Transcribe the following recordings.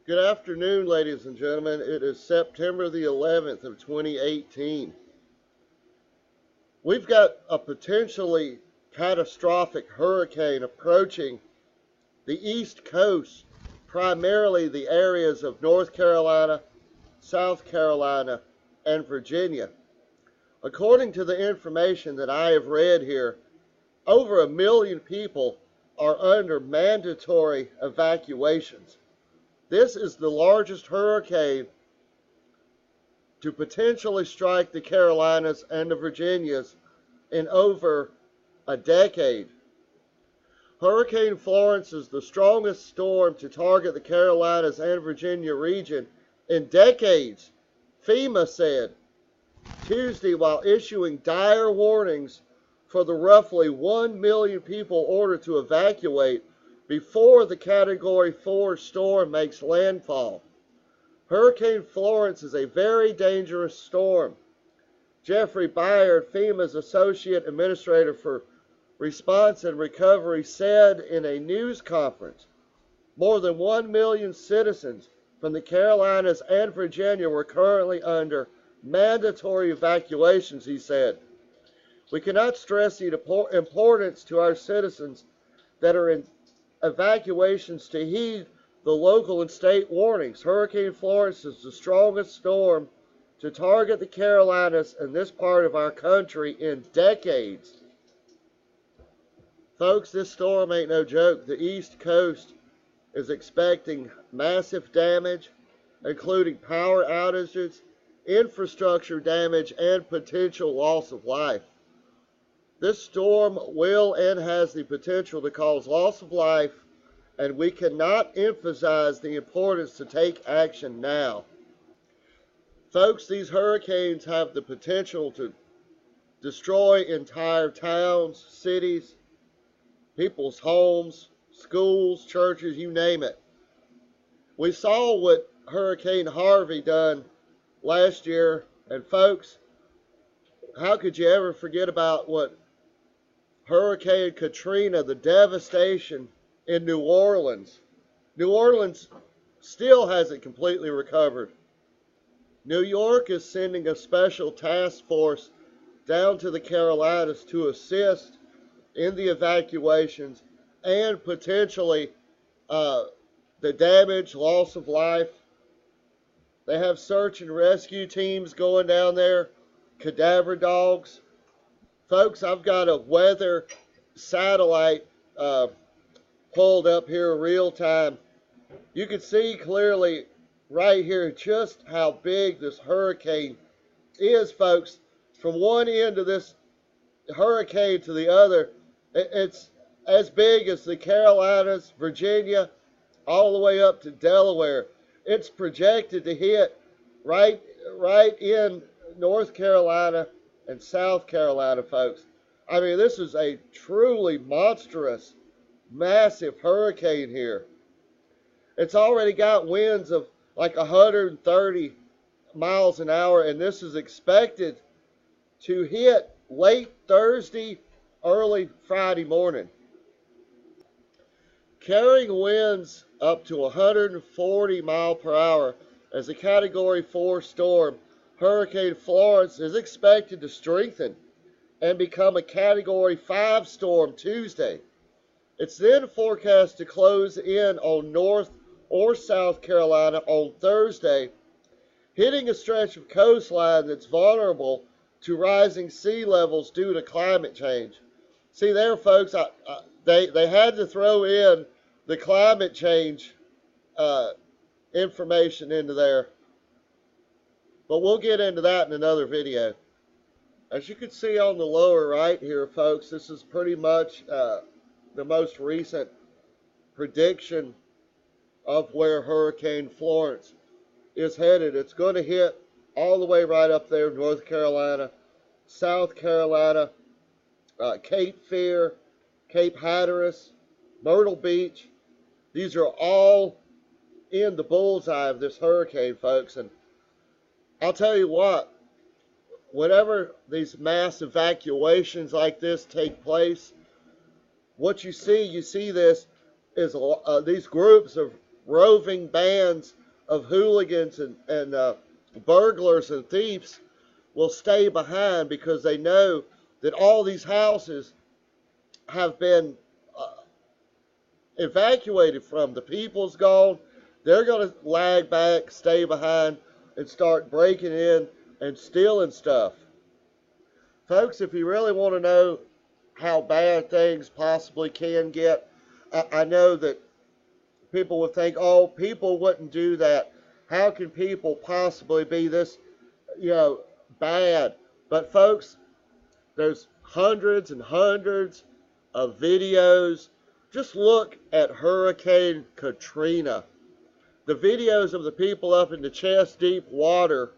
Good afternoon, ladies and gentlemen. It is September the 11th of 2018. We've got a potentially catastrophic hurricane approaching the East Coast, primarily the areas of North Carolina, South Carolina, and Virginia. According to the information that I have read here, over 1 million people are under mandatory evacuations. This is the largest hurricane to potentially strike the Carolinas and the Virginias in over a decade. Hurricane Florence is the strongest storm to target the Carolinas and Virginia region in decades, FEMA said Tuesday while issuing dire warnings for the roughly 1 million people ordered to evacuate before the Category 4 storm makes landfall. Hurricane Florence is a very dangerous storm. Jeffrey Byard, FEMA's Associate Administrator for Response and Recovery, said in a news conference, more than 1 million citizens from the Carolinas and Virginia were currently under mandatory evacuations, he said. We cannot stress the importance to our citizens that are in evacuations to heed the local and state warnings. Hurricane Florence is the strongest storm to target the Carolinas and this part of our country in decades. Folks, this storm ain't no joke. The East Coast is expecting massive damage, including power outages, infrastructure damage, and potential loss of life. This storm will and has the potential to cause loss of life, and we cannot emphasize the importance to take action now. Folks, these hurricanes have the potential to destroy entire towns, cities, people's homes, schools, churches, you name it. We saw what Hurricane Harvey done last year, and folks, how could you ever forget about what Hurricane Katrina, the devastation in New Orleans. New Orleans still hasn't completely recovered. New York is sending a special task force down to the Carolinas to assist in the evacuations and potentially the damage, loss of life. They have search and rescue teams going down there, cadaver dogs. Folks, I've got a weather satellite pulled up here real time. You can see clearly right here just how big this hurricane is, folks. From one end of this hurricane to the other, it's as big as the Carolinas, Virginia, all the way up to Delaware. It's projected to hit right in North Carolina and South Carolina, folks. I mean, this is a truly monstrous, massive hurricane here. It's already got winds of like 130 miles an hour, and this is expected to hit late Thursday, early Friday morning. Carrying winds up to 140 miles per hour as a Category 4 storm, Hurricane Florence is expected to strengthen and become a Category 5 storm Tuesday. It's then forecast to close in on North or South Carolina on Thursday, hitting a stretch of coastline that's vulnerable to rising sea levels due to climate change. See there, folks, they had to throw in the climate change information into there. But we'll get into that in another video. As you can see on the lower right here, folks, this is pretty much the most recent prediction of where Hurricane Florence is headed. It's going to hit all the way right up there, North Carolina, South Carolina, Cape Fear, Cape Hatteras, Myrtle Beach. These are all in the bullseye of this hurricane, folks. And I'll tell you what, whenever these mass evacuations like this take place, what you see this is these groups of roving bands of hooligans and burglars and thieves will stay behind because they know that all these houses have been evacuated from. The people's gone. They're going to lag back, stay behind, and start breaking in and stealing stuff. Folks, if you really want to know how bad things possibly can get, I know that people would think, oh, people wouldn't do that. How can people possibly be this, bad? But folks, there's hundreds and hundreds of videos. Just look at Hurricane Katrina. The videos of the people up in the chest deep water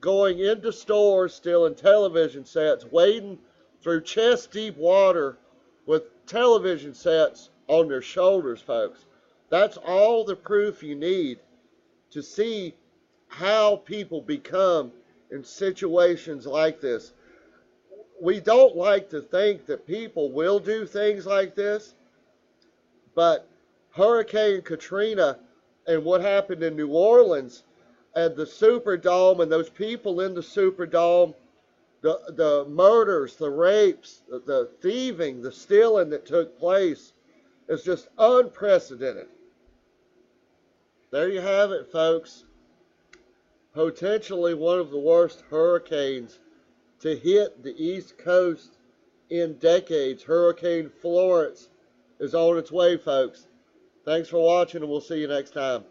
going into stores, stealing television sets, wading through chest deep water with television sets on their shoulders, folks. That's all the proof you need to see how people become in situations like this. We don't like to think that people will do things like this, but Hurricane Katrina and what happened in New Orleans and the Superdome and those people in the Superdome, the murders, the rapes, the thieving, the stealing that took place is just unprecedented. There you have it, folks. Potentially one of the worst hurricanes to hit the East Coast in decades. Hurricane Florence is on its way, folks. Thanks for watching, and we'll see you next time.